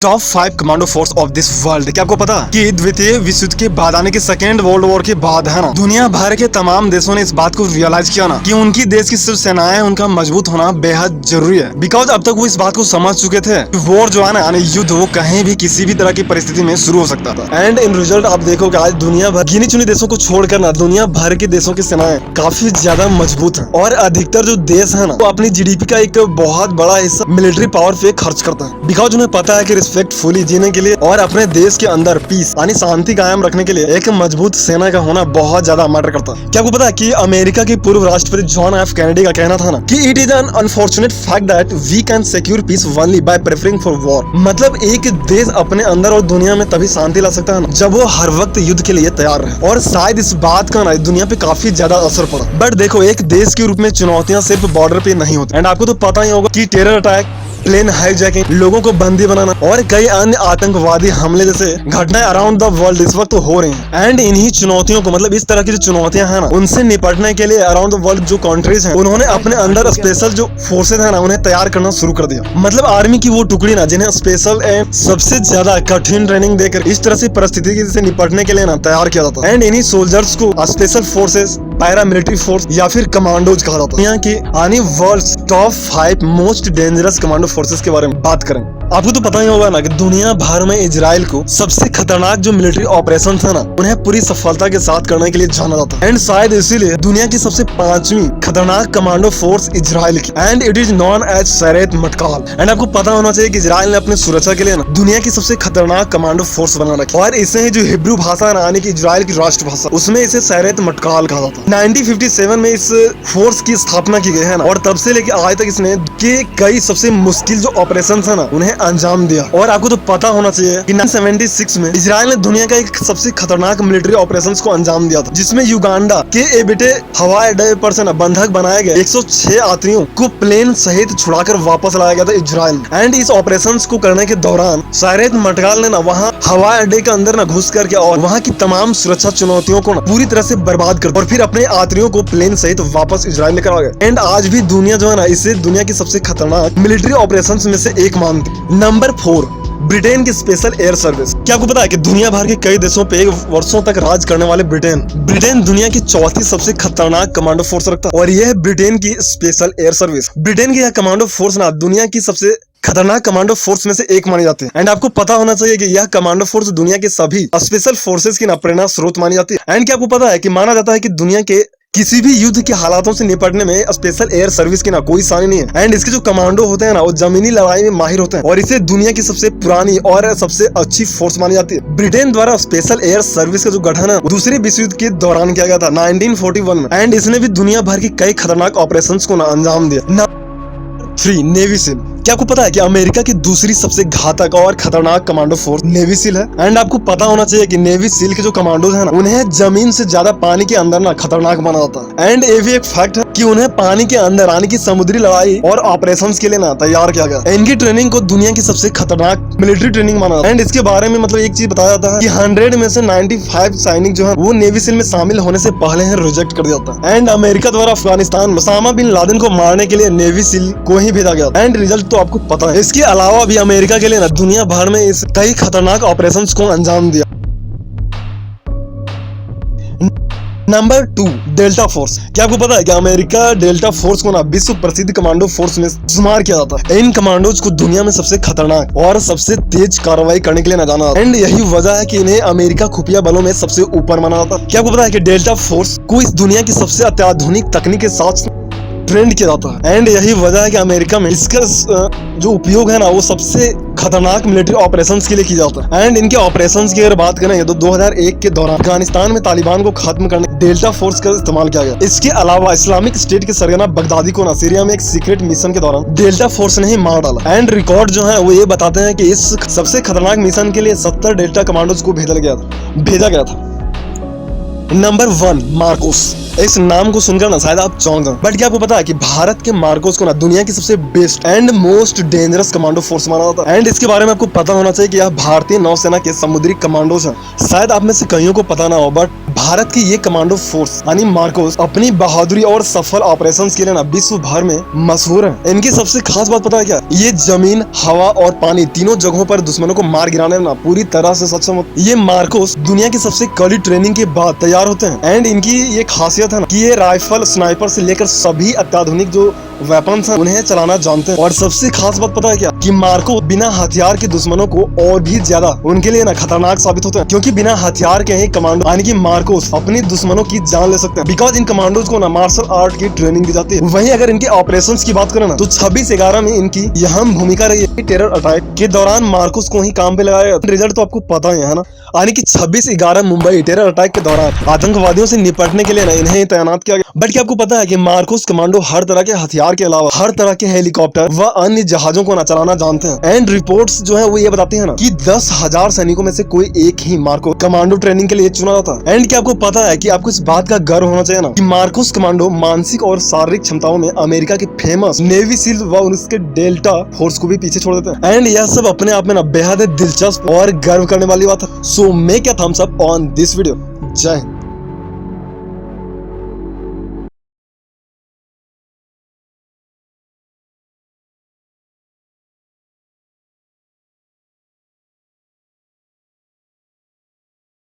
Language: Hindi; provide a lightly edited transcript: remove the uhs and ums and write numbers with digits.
Top 5 commando force of this world. क्या आपको पता कि द्वितीय विश्व युद्ध के बाद आने के सेकेंड वर्ल्ड वॉर के बाद है ना, दुनिया भर के तमाम देशों ने इस बात को रियलाइज किया ना कि उनकी देश की सिर्फ सेनाएं उनका मजबूत होना बेहद जरूरी है। बिकॉज अब तक वो इस बात को समझ चुके थे वॉर जो है ना, यानी युद्ध, वो कहीं भी किसी भी तरह की परिस्थिति में शुरू हो सकता था। एंड इन रिजल्ट आप देखोगे आज दुनिया भर गिनी चुनी देशों को छोड़कर ना दुनिया भर के देशों की सेनाएं काफी ज्यादा मजबूत है। और अधिकतर जो देश है ना, वो अपनी जीडीपी का एक बहुत बड़ा हिस्सा मिलिट्री पावर पे खर्च करता है। बिकॉज उन्हें पता है कि रिस्पेक्टफुली जीने के लिए और अपने देश के अंदर पीस यानी शांति कायम रखने के लिए एक मजबूत सेना का होना बहुत ज्यादा मैटर करता है। क्या आपको पता है कि अमेरिका के पूर्व राष्ट्रपति जॉन एफ कैनेडी का कहना था ना कि it is an unfortunate fact that we can secure peace only by preferring for war. मतलब एक देश अपने अंदर और दुनिया में तभी शांति ला सकता है ना जब वो हर वक्त युद्ध के लिए तैयार रहे। और शायद इस बात का ना दुनिया पे काफी ज्यादा असर पड़ा। बट देखो, एक देश के रूप में चुनौतियां सिर्फ बॉर्डर पे नहीं होती। एंड आपको तो पता ही होगा कि टेरर अटैक, प्लेन हाईजैकिंग, लोगों को बंदी बनाना और कई अन्य आतंकवादी हमले जैसे घटनाएं अराउंड द वर्ल्ड इस वक्त हो रही हैं। एंड इन्हीं चुनौतियों को, मतलब इस तरह की जो चुनौतियां हैं ना, उनसे निपटने के लिए अराउंड द वर्ल्ड जो कंट्रीज हैं, उन्होंने अपने अंदर स्पेशल जो फोर्सेज है ना, उन्हें तैयार करना शुरू कर दिया। मतलब आर्मी की वो टुकड़ी ना जिन्हें स्पेशल एंड सबसे ज्यादा कठिन ट्रेनिंग देकर इस तरह से परिस्थिति से निपटने के लिए ना तैयार किया जाता है। एंड इन्हीं सोल्जर्स को स्पेशल फोर्सेज, पैरामिलिट्री फोर्स या फिर कमांडोज कहा जाता है। दुनिया की यानी world's top 5 most dangerous commando forces के बारे में बात करें। आपको तो पता ही होगा ना कि दुनिया भर में इजराइल को सबसे खतरनाक जो मिलिट्री ऑपरेशन है ना, उन्हें पूरी सफलता के साथ करने के लिए जाना जाता है। एंड शायद इसीलिए दुनिया की सबसे 5वीं खतरनाक कमांडो फोर्स इजराइल की, and it is known as Sayeret Matkal. And आपको पता होना चाहिए कि इजराइल ने अपनी सुरक्षा के लिए ना दुनिया की सबसे खतरनाक कमांडो फोर्स बना रखी। और इसे जो हिब्रू भाषा ना, यानी कि इजराइल की राष्ट्रभाषा, उसमें इसे शैरेत मटकाल कहा जाता है। 1957 में इस फोर्स की स्थापना की गई है ना, और तब से लेकर आज तक इसने कई सबसे मुश्किल जो ऑपरेशन है ना, उन्हें अंजाम दिया। और आपको तो पता होना चाहिए कि 1976 में इजराइल ने दुनिया का एक सबसे खतरनाक मिलिट्री ऑपरेशंस को अंजाम दिया था, जिसमें युगांडा के एबिटे हवाई अड्डे पर से बंधक बनाए गए 106 यात्रियों को प्लेन सहित छुड़ाकर वापस लाया गया था इजराइल में। एंड इस ऑपरेशंस को करने के दौरान शैरेत मटकाल ने ना वहाँ हवाई अड्डे के अंदर ना घुस करके और वहाँ की तमाम सुरक्षा चुनौतियों को ना पूरी तरह से बर्बाद कर और फिर अपने यात्रियों को प्लेन सहित वापस इजराइल लेकर आ गए। एंड आज भी दुनिया जो है ना, इसे दुनिया की सबसे खतरनाक मिलिट्री ऑपरेशंस में से एक मानती। नंबर 4, ब्रिटेन की स्पेशल एयर सर्विस। क्या आपको पता है कि दुनिया भर के कई देशों पे वर्षों तक राज करने वाले ब्रिटेन दुनिया की चौथी सबसे खतरनाक कमांडो फोर्स रखता है। और यह है ब्रिटेन की स्पेशल एयर सर्विस। ब्रिटेन की यह कमांडो फोर्स ना दुनिया की सबसे खतरनाक कमांडो फोर्स में से एक मानी जाती है। एंड आपको पता होना चाहिए कि यह कमांडो फोर्स दुनिया के सभी स्पेशल फोर्सेस की ना प्रेरणा स्रोत मानी जाती है। एंड क्या आपको पता है कि माना जाता है कि दुनिया के किसी भी युद्ध के हालातों से निपटने में स्पेशल एयर सर्विस की ना कोई सानी नहीं है। एंड इसके जो कमांडो होते हैं ना, वो जमीनी लड़ाई में माहिर होते हैं और इसे दुनिया की सबसे पुरानी और सबसे अच्छी फोर्स मानी जाती है। ब्रिटेन द्वारा स्पेशल एयर सर्विस का जो गठन है दूसरे विश्व युद्ध के दौरान किया गया था 1941 में। एंड इसने भी दुनिया भर की कई खतरनाक ऑपरेशंस को ना अंजाम दिया। 3, नेवी सील। क्या आपको पता है कि अमेरिका की दूसरी सबसे घातक और खतरनाक कमांडो फोर्स नेवी सील है। एंड आपको पता होना चाहिए कि नेवी सील के जो कमांडोज है ना, उन्हें जमीन से ज्यादा पानी के अंदर ना खतरनाक बना जाता है। एंड ये भी एक फैक्ट है कि उन्हें पानी के अंदर यानी कि समुद्री लड़ाई और ऑपरेशंस के लिए ना तैयार किया गया। इनकी ट्रेनिंग को दुनिया की सबसे खतरनाक मिलिट्री ट्रेनिंग माना जाता है। एंड इसके बारे में मतलब एक चीज बताया जाता है कि 100 में से 95 सैनिक जो है वो नेवी सील में शामिल होने से पहले ही रिजेक्ट कर दिया जाता है। एंड अमेरिका द्वारा अफगानिस्तान में ओसामा बिन लादेन को मारने के लिए नेवी सील को ही भेजा गया। एंड रिजल्ट तो आपको पता है। इसके अलावा भी अमेरिका के लिए ना दुनिया भर में इस कई खतरनाक ऑपरेशंस को अंजाम दिया। Number 2, delta force. क्या आपको पता है कि अमेरिका डेल्टा फोर्स को ना विश्व प्रसिद्ध कमांडो फोर्स में शुमार किया जाता है। इन कमांडोज को दुनिया में सबसे खतरनाक और सबसे तेज कार्रवाई करने के लिए ना जाना जाता है। एंड यही वजह है कि इन्हें अमेरिका खुफिया बलों में सबसे ऊपर माना जाता है। क्या आपको पता है कि डेल्टा फोर्स को इस दुनिया की सबसे अत्याधुनिक तकनीक के साथ ट्रेंड किया जाता है। एंड यही वजह है कि अमेरिका में इसका जो उपयोग है ना, वो सबसे खतरनाक मिलिट्री ऑपरेशंस के लिए किया जाता है। एंड इनके ऑपरेशंस की अगर बात करें तो 2001 के दौरान अफगानिस्तान में तालिबान को खत्म करने डेल्टा फोर्स का इस्तेमाल किया गया। इसके अलावा इस्लामिक स्टेट के सरगना बगदादी को ना सीरिया में एक सीक्रेट मिशन के दौरान डेल्टा फोर्स ने ही मार डाला। एंड रिकॉर्ड जो है वो ये बताते हैं कि इस सबसे खतरनाक मिशन के लिए 70 डेल्टा कमांडोज को भेजा गया था। Number 1, Marcos. इस नाम को सुनकर ना शायद आप चौंक जाओ, बट क्या आपको पता है कि भारत के मार्कोस को ना दुनिया की सबसे best and most dangerous commando force माना जाता है। एंड इसके बारे में आपको पता होना चाहिए कि यह भारतीय नौसेना के समुद्री कमांडोज हैं। शायद आप में से कईयों को पता ना हो, बट भारत की ये कमांडो फोर्स यानी मार्कोस अपनी बहादुरी और सफल ऑपरेशंस के लिए ना विश्व भर में मशहूर है। इनकी सबसे खास बात पता है क्या? ये जमीन, हवा और पानी तीनों जगहों पर दुश्मनों को मार गिराने में ना पूरी तरह से सक्षम होते हैं। ये मार्कोस दुनिया की सबसे कड़ी ट्रेनिंग के बाद तैयार होते हैं एंड इनकी ये खासियत है ना कि ये राइफल, स्नाइपर से लेकर सभी अत्याधुनिक जो वेपन्स हैं उन्हें चलाना जानते हैं। और सबसे खास बात पता है क्या? कि मार्को बिना हथियार के दुश्मनों को और भी ज्यादा उनके लिए ना खतरनाक साबित होते हैं, क्योंकि बिना हथियार के ही कमांडो यानी कि मार्कोस अपनी दुश्मनों की जान ले सकते हैं। बिकॉज इन कमांडोज को ना मार्शल आर्ट की ट्रेनिंग दी जाती है। वहीं अगर इनके ऑपरेशंस की बात करें ना तो 26/11 में इनकी अहम भूमिका रही है। टेरर अटैक के दौरान मार्कोस को ही काम पे लगाया गया। रिजल्ट तो आपको पता ही है ना, यानी कि 26/11 मुंबई टेरर अटैक के दौरान आतंकवादियों से निपटने के लिए ना इन्हें तैनात किया गया। बट क्या आपको पता है कि मार्कोस कमांडो हर तरह के हथियार के अलावा हर तरह के हेलीकॉप्टर व अन्य जहाजों को ना चलाना जानते हैं। एंड रिपोर्ट्स जो है वो ये बताती है ना कि 10,000 सैनिकों में से कोई एक ही मार्को कमांडो ट्रेनिंग के लिए चुना जाता है। एंड क्या आपको पता है कि आपको इस बात का गर्व होना चाहिए ना कि मार्कोस कमांडो मानसिक और शारीरिक क्षमताओं में अमेरिका के फेमस नेवी सील व उसके डेल्टा फोर्स को भी पीछे छोड़ देते हैं। एंड यह सब अपने आप में ना बेहद दिलचस्प और गर्व करने वाली बात है। So make a thumbs up on this video. जय हिंद।